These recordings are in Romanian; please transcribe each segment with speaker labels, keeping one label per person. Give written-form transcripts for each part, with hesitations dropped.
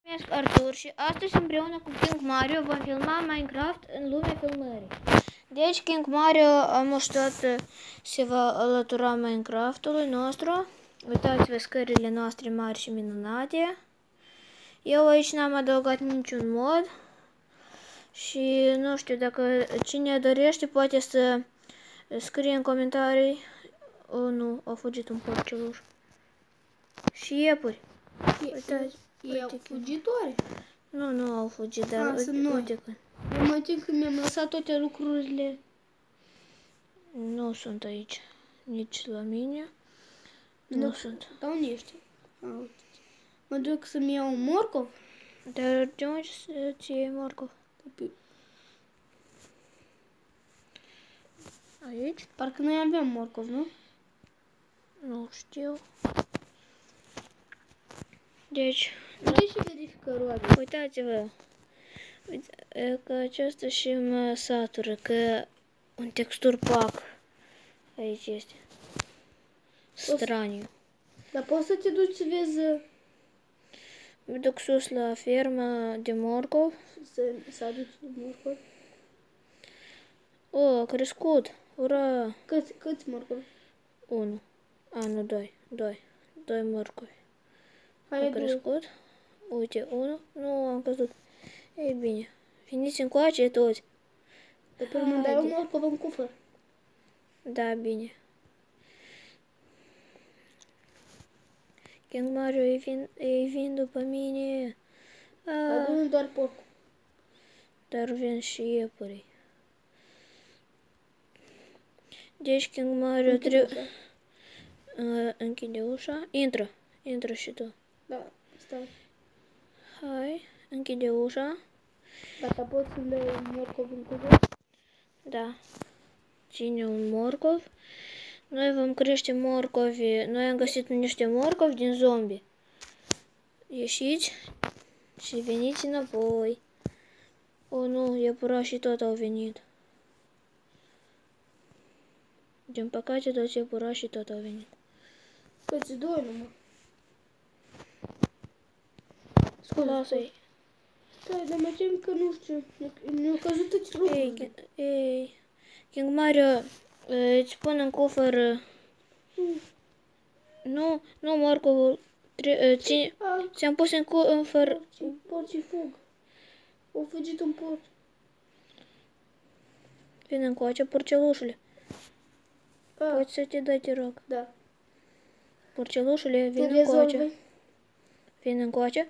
Speaker 1: Numesc Artur și astăzi împreună cu King Mario vom filma Minecraft în lumea filmării. Deci King Mario am așteptat se va alătura Minecraftului nostru. Uitați-vă scările noastre mari și minunate. Eu aici n-am adăugat niciun mod. Și nu știu, dacă cine dorește poate să scrie în comentarii. Oh, nu, a fugit un porceluș. Și iepuri. Uitați.
Speaker 2: E fugitoare?
Speaker 1: Nu au fugit, dar uite că...
Speaker 2: Eu mă tem că mi-am lăsat toate lucrurile.
Speaker 1: Nu sunt aici, nici la mine. Nu sunt.
Speaker 2: Dar unde ești? Mă duc să-mi iau un morcov.
Speaker 1: Dar de unde să-ți iei morcov? Aici?
Speaker 2: Parcă noi aveam morcov, nu?
Speaker 1: Nu știu. Deci...
Speaker 2: Uite și verifică roade.
Speaker 1: Uitați-vă. Că aceasta și mă satură, că un textur pac aici este. Straniu.
Speaker 2: Dar poți să te duci să vezi...
Speaker 1: Mă duc sus la ferma de morcov.
Speaker 2: Să aduci morcov.
Speaker 1: O, a crescut. Ura!
Speaker 2: Câți morcovi?
Speaker 1: 1. A, nu, 2. 2 morcovi.
Speaker 2: Hai,
Speaker 1: A crescut. Uite, 1. Nu, am căzut. Ei bine. Veniți încoace toți.
Speaker 2: Pe urmă dai un morcov în cufăr.
Speaker 1: Da, bine. King Mario, ei vin după mine.
Speaker 2: Adună doar porcul.
Speaker 1: Dar vin și iepurii. Deci King Mario trebuie... Închide ușa. Intră și tu.
Speaker 2: Da, stai.
Speaker 1: Hai, închide ușa.
Speaker 2: Dacă poți să-mi dai un morcov în cuvânt?
Speaker 1: Da. Ține un morcov. Noi vom crește morcovi. Noi am găsit niște morcovi din zombie. Ieșiți și veniți înapoi. O, nu, iepurașii tot au venit. Din păcate, toți iepurașii tot au venit.
Speaker 2: Câți? 2 numai.
Speaker 1: Lasă-i.
Speaker 2: Stai, dar mă tem că nu știu. Mi-au căzut toți lucrurile.
Speaker 1: Ei, King Mario, îți pun în cufăr. Nu, morcovul. Ți-am pus în cufăr.
Speaker 2: Porcii fug. Au fugit un porc.
Speaker 1: Vine încoace, porcelușule. Poți să te dai, te rog.
Speaker 2: Da.
Speaker 1: Porcelușule, vine încoace. Vine încoace.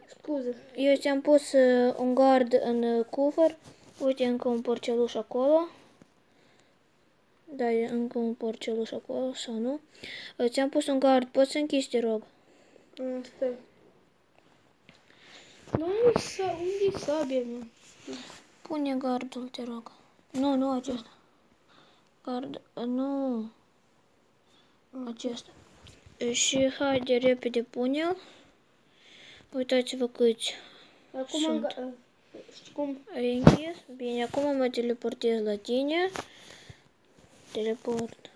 Speaker 2: Scuze.
Speaker 1: Eu ți-am pus un gard în cufăr. Uite, încă un porceluș acolo. Da, încă un porceluș acolo, sau nu? Ți-am pus un gard. Poți să închizi, te rog.
Speaker 2: Stai. Unde-i sabia mea?
Speaker 1: Pune gardul, te rog. Nu acesta. Gard, nu. Acesta. Și haide, repede pune-l. Uitați-vă câți sunt.
Speaker 2: Știi cum?
Speaker 1: Ai închis? Bine, acum mă teleportez la tine. Teleport.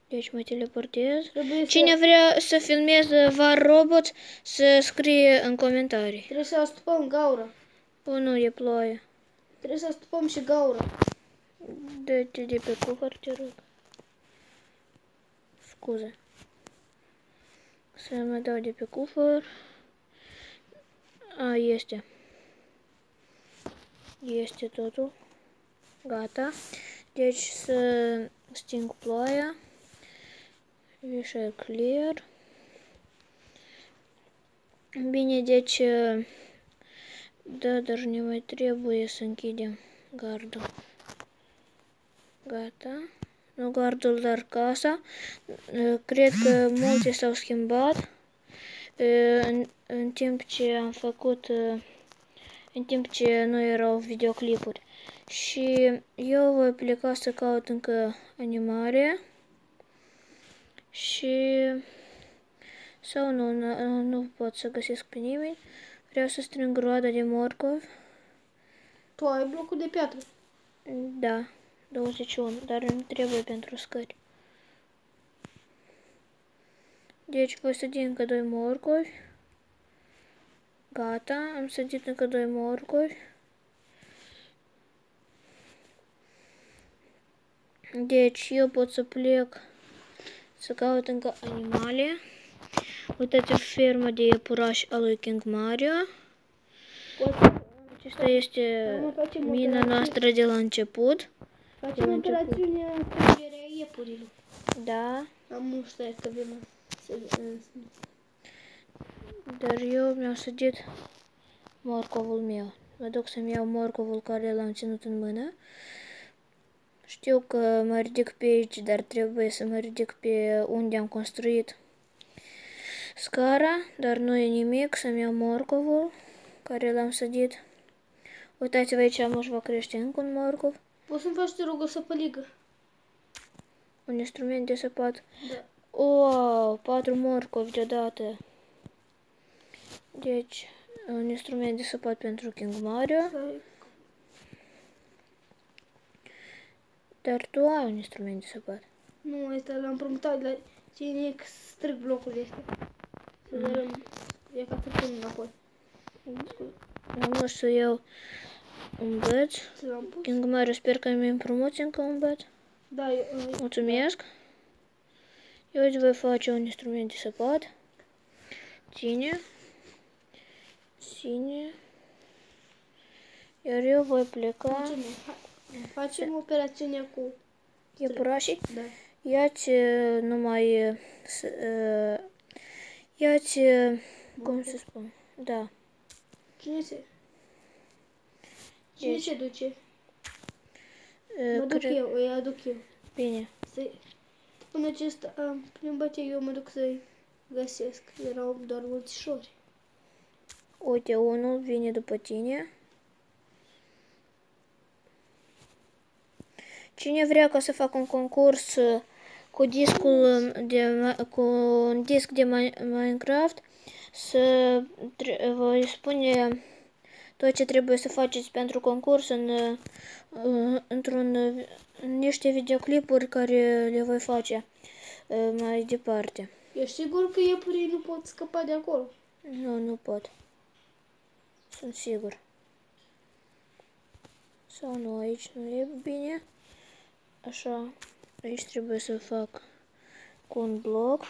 Speaker 1: Deci mă teleportez. Cine vrea să filmeze Var Robot, să scrie în comentarii.
Speaker 2: Trebuie să astupăm gaura.
Speaker 1: O, nu, e ploaie.
Speaker 2: Trebuie să astupăm și gaura.
Speaker 1: Dă-te de pe cufăr, te rog. Scuze. Să mă dau de pe cufăr. A, este. Este totul. Gata. Deci să sting ploaia. Vișe clear. Bine, deci... Da, dar ne mai trebuie să închidem gardul. Gata. Nu gardul, dar casa. Cred că multe s-au schimbat. În timp ce am făcut... În timp ce nu erau videoclipuri. Și eu voi pleca să caut încă animare. Și... Sau nu pot să găsesc pe nimeni. Vreau să strâng roada de morcov.
Speaker 2: Tu ai blocul de piatră?
Speaker 1: Da, 21, dar îmi trebuie pentru scări. Deci voi sădi încă 2 morcovi. Gata, am sădit încă 2 morcovi. Deci eu pot să plec să caut încă animale. Uitați, ferma de iepuraș a lui King Mario. Acesta este mina noastră de la început.
Speaker 2: Facem operațiunea strângerea iepurilor.
Speaker 1: Da.
Speaker 2: Am știut că vine să...
Speaker 1: Dar eu mi-am sădit morcovul meu. Mă duc să-mi iau morcovul care l-am ținut în mână. Știu că mă ridic pe aici, dar trebuie să mă ridic pe unde am construit scara, dar nu e nimic, să-mi iau morcovul care l-am sădit. Uitați-vă aici, își va crește încă un morcov.
Speaker 2: Poți să-mi faci, te rog, o săpăligă?
Speaker 1: Un instrument de săpat.
Speaker 2: Da.
Speaker 1: Wow, 4 morcovi deodată. Deci, un instrument de săpat pentru King Mario. Dar tu ai un instrument de săpat.
Speaker 2: Nu, ăsta l-am împrumutat la cine strâng blocurile astea. Să dărâm, e ca să pun înapoi.
Speaker 1: Nu știu să iau un băț.
Speaker 2: Să l-am pus?
Speaker 1: King Mario, sper că mi-ai împrumuți încă un băț.
Speaker 2: Da, eu...
Speaker 1: Mulțumesc. Eu îți voi face un instrument de săpat. Ține. Iar eu voi pleca.
Speaker 2: Mulțumesc. Facem operațiunea cu
Speaker 1: iepurașii.
Speaker 2: Da.
Speaker 1: Ia-ți numai... Ia-ți... Cum se spune? Da.
Speaker 2: Cine se duce? Mă duc
Speaker 1: cred...
Speaker 2: eu, îi aduc eu.
Speaker 1: Bine.
Speaker 2: Până ce am plimbat eu mă duc să-i găsesc. Erau doar mulțișori.
Speaker 1: Uite, unul vine după tine. Cine vrea ca să fac un concurs cu discul cu un disc de Minecraft, să voi spune tot ce trebuie să faceți pentru concurs în niște videoclipuri care le voi face mai departe.
Speaker 2: Ești sigur că iepurii nu pot scăpa de acolo?
Speaker 1: Nu pot. Sunt sigur. Sau nu, aici nu e bine. Așa, aici trebuie să fac cu un bloc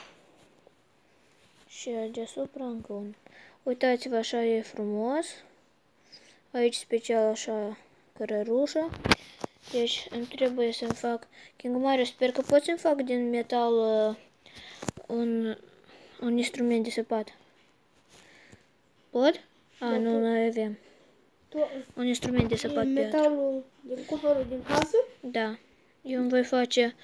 Speaker 1: și deasupra încă un. Uitați-vă, așa e frumos. Aici special așa cărărușă. Deci îmi trebuie să-mi fac King Mario, sper că pot să-mi fac din metal un instrument de săpat. Pot? Nu avem. Un instrument de săpat pe
Speaker 2: metalul din cufărul din casă?
Speaker 1: Da. Eu îmi voi face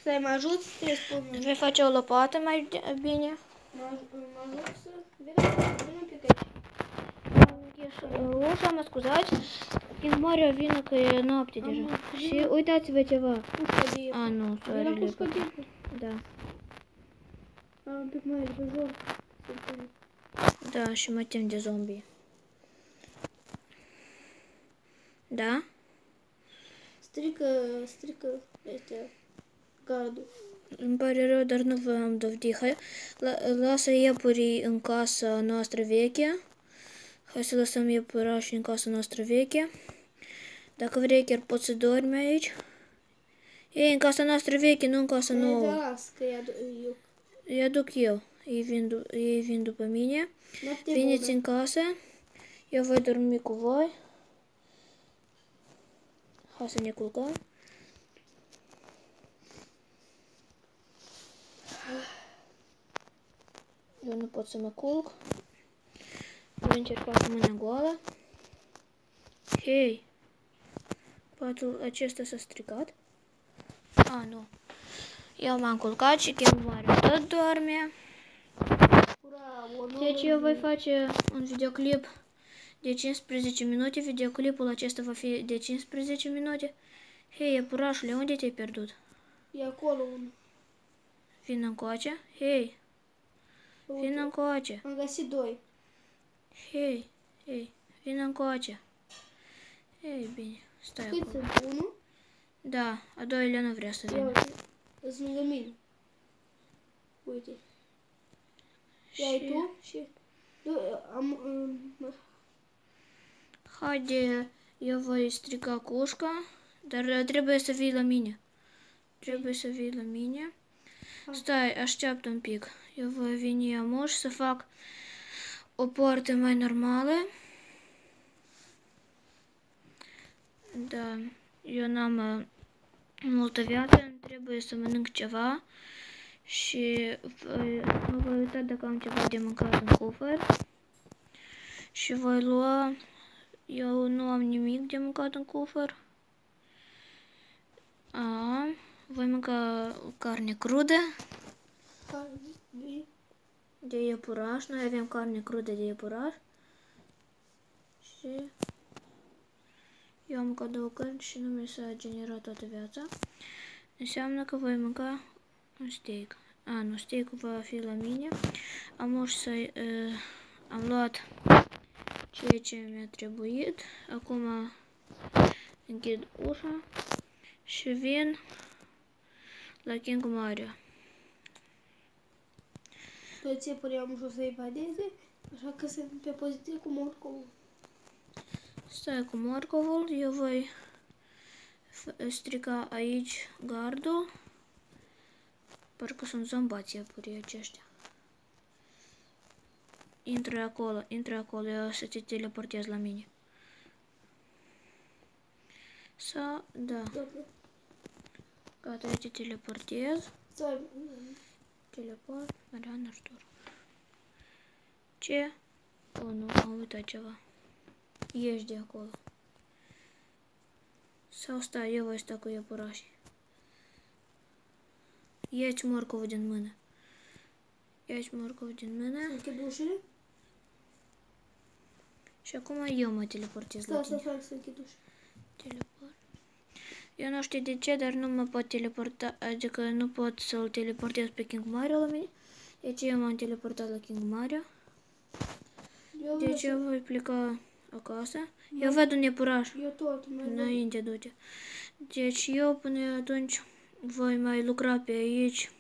Speaker 2: Să-i mă ajut să te spun.
Speaker 1: Îți voi face o lopată mai bine.
Speaker 2: Mă ajut să... Vină un pic aici.
Speaker 1: Ușa, mă scuzați. King Mario vine că e noapte deja. Și uitați-vă ceva. Nu, soarele. Da.
Speaker 2: Un pic mai de jos.
Speaker 1: Da, și mă tem de zombie. Da?
Speaker 2: Strică este gardul.
Speaker 1: Îmi pare rău, dar nu vă am dovedit. Hai, lasă iepurii în casa noastră veche. Hai să lăsăm iepurașii în casa noastră veche. Dacă vrei, chiar poți să dormi aici. Ei, în casa noastră veche, nu în casa nouă.
Speaker 2: Da, las, că eu.
Speaker 1: Îi aduc eu. Ei vin după mine. Veniți în casă. Eu voi dormi cu voi. Hai să ne culcăm. Eu nu pot să mă culc. Voi încerca cu mâna goală. Hei! Patul acesta s-a stricat. Nu. Eu m-am culcat și King Mario tot doarme. Deci eu voi face un videoclip de 15 minute. Videoclipul acesta va fi de 15 minute. Hei, iepurașule, unde te-ai pierdut?
Speaker 2: E acolo unul.
Speaker 1: Vin încoace? Hei! Vin încoace.
Speaker 2: Am găsit 2.
Speaker 1: Hei, vin încoace. Ei, bine, stai acolo.
Speaker 2: Cât sunt? 1?
Speaker 1: Da, a doilea nu vrea să vină.
Speaker 2: Îți lângă mine. Uite. Ia-i tu și...
Speaker 1: Haide, eu voi strica cu ușca, dar trebuie să vii la mine. Trebuie să vii la mine. Stai, așteaptă un pic. Eu voi veni amuș să fac o poartă mai normală. Da, eu n-am multă viață, trebuie să mănânc ceva și mă voi uita dacă am ceva de mâncat în cufăr și voi lua. Eu nu am nimic de mâncat în cufăr. Voi mânca carne crudă de iepuraș. Noi avem carne crudă de iepuraș și eu am mâncat 2 cărni și nu mi s-a generat toată viața. Înseamnă că voi mânca un steak. Nu, steak-ul va fi la mine. Am luat ceea ce mi-a trebuit. Acum închid ușa și vin la King Mario.
Speaker 2: Toți iepurii am ușor să evadeze, așa că sunt pe poziție cu morcovul.
Speaker 1: Stai cu morcovul, eu voi strica aici gardul. Parcă sunt zombați iepurii aceștia. Intră acolo, eu o să te teleportez la mine. Sau, da. Gata, eu te teleportez. Teleport, Mariana Artur. Ce? Nu, am uitat ceva. Ieși de acolo. Sau stai, eu voi sta cu iepurașii. Ia-ți morcovul din mână. Ia-ți morcovul din mână.
Speaker 2: Închid ușile?
Speaker 1: Și acum eu mă teleportez la tine.
Speaker 2: Stai, să închid ușile.
Speaker 1: Teleport. Eu nu știu de ce, dar nu mă pot teleporta, adică nu pot să-l teleportez pe King Mario la mine. Deci eu m-am teleportat la King Mario. Deci eu voi pleca acasă. Eu văd un iepuraș.
Speaker 2: Eu tot.
Speaker 1: Înainte du-te. Deci eu până atunci voi mai lucra pe aici.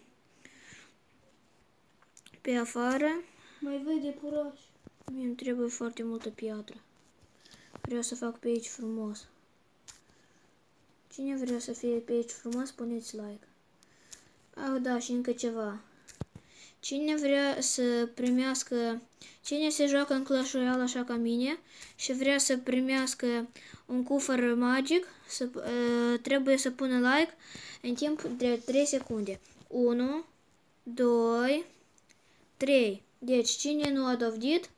Speaker 1: Pe afară.
Speaker 2: Mai văd iepuraș.
Speaker 1: Mie îmi trebuie foarte multă piatră. Vreau să fac pe aici frumos. Cine vrea să fie pe aici frumos, puneți like. Da, și încă ceva. Cine vrea să primească, cine se joacă în Clash Royale așa ca mine și vrea să primească un cufăr magic, trebuie să pună like în timp de 3 secunde. 1, 2, 3. Deci cine nu a dovedit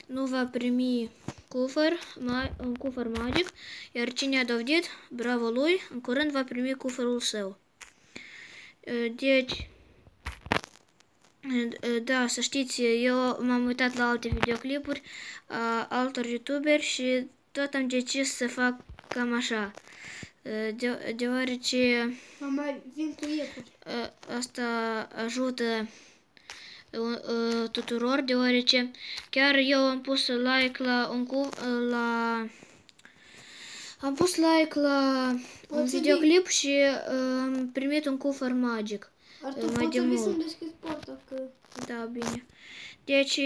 Speaker 1: nu va primi un cufăr magic, iar cine a dovedit, bravo lui, în curând va primi cufărul său. Deci, da, să știți, eu m-am uitat la alte videoclipuri altor youtuberi și tot am decis să fac cam așa. Deoarece
Speaker 2: Mai vin cu iepuri.
Speaker 1: Asta ajută tuturor, deoarece chiar eu am pus like la un videoclip și am primit un cufăr magic.
Speaker 2: Artur, poți să vii să-mi deschizi porta, că...
Speaker 1: Da, bine. Deci,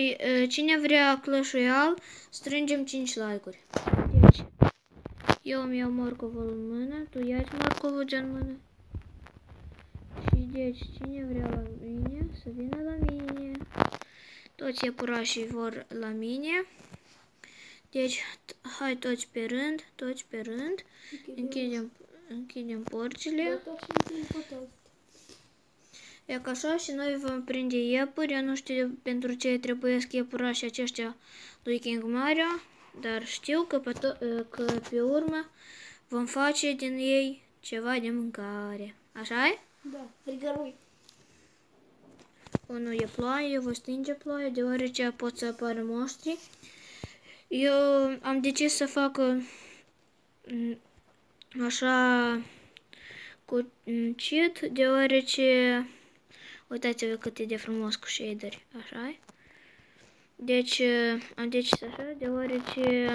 Speaker 1: cine vrea Clash Royale, strângem 5 like-uri. Deci, eu îmi iau morcovul în mână, tu ia-ți morcovul din mână. Și deci, cine vrea la mine, să vină la mine. Toți iepurașii vor la mine. Deci, hai toți pe rând. Închidem porțile. E ca așa și noi vom prinde iepuri. Eu nu știu pentru ce trebuie iepurașii aceștia lui King Mario, dar știu că pe urmă vom face din ei ceva de mâncare. Așa-i?
Speaker 2: Da, frigărui.
Speaker 1: Nu e ploaie, eu voi stinge ploaie, deoarece pot să apară monștri. Eu am decis să fac așa cu cheat, deoarece uitați-vă cât e de frumos cu shaderi, așa. Deci am decis așa, deoarece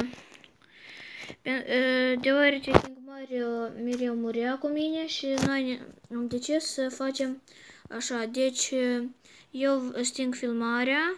Speaker 1: King Mario mereu murea cu mine și noi am decis să facem Așa, deci eu sting filmarea.